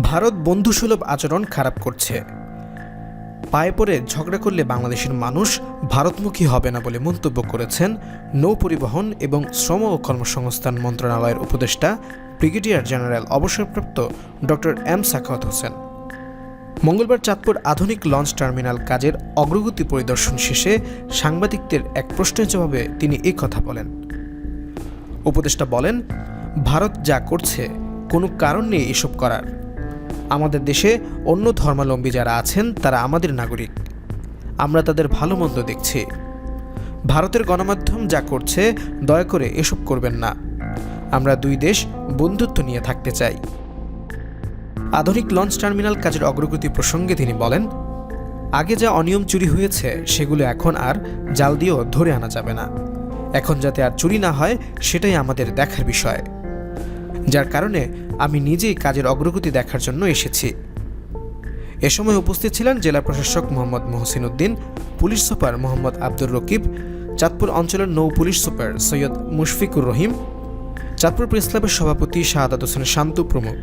ভারত বন্ধুসুলভ আচরণ খারাপ করছে। পায়ে পড়ে ঝগড়া করলে বাংলাদেশের মানুষ ভারতমুখী হবে না বলে মন্তব্য করেছেন নৌ পরিবহন এবং শ্রম ও কর্মসংস্থান মন্ত্রণালয়ের উপদেষ্টা ব্রিগেডিয়ার জেনারেল অবসরপ্রাপ্ত ডক্টর এম সাখাওয়াত হোসেন। মঙ্গলবার চাঁদপুর আধুনিক লঞ্চ টার্মিনাল কাজের অগ্রগতি পরিদর্শন শেষে সাংবাদিকদের এক প্রশ্নের জবাবে তিনি এই কথা বলেন। উপদেষ্টা বলেন, ভারত যা করছে কোনো কারণ নেই এসব করার। আমাদের দেশে অন্য ধর্মাবলম্বী যারা আছেন তারা আমাদের নাগরিক, আমরা তাদের ভালো মন্দ দেখছি। ভারতের গণমাধ্যম যা করছে দয়া করে এসব করবেন না। আমরা দুই দেশ বন্ধুত্ব নিয়ে থাকতে চাই। আধুনিক লঞ্চ টার্মিনাল কাজের অগ্রগতি প্রসঙ্গে তিনি বলেন, আগে যা অনিয়ম চুরি হয়েছে সেগুলো এখন আর জাল দিয়েও ধরে আনা যাবে না। এখন যাতে আর চুরি না হয় সেটাই আমাদের দেখার বিষয়, যার কারণে আমি নিজেই কাজের অগ্রগতি দেখার জন্য এসেছি। এ সময় উপস্থিত ছিলেন জেলা প্রশাসক মোহাম্মদ মহসিন উদ্দিন, পুলিশ সুপার মোহাম্মদ আব্দুর রকিব, চাঁদপুর অঞ্চলের নৌ police super Syed Mushfiqur Rahim, Chandpur press ক্লাবের সভাপতি শাহাদাত হোসেন শান্তু প্রমুখ।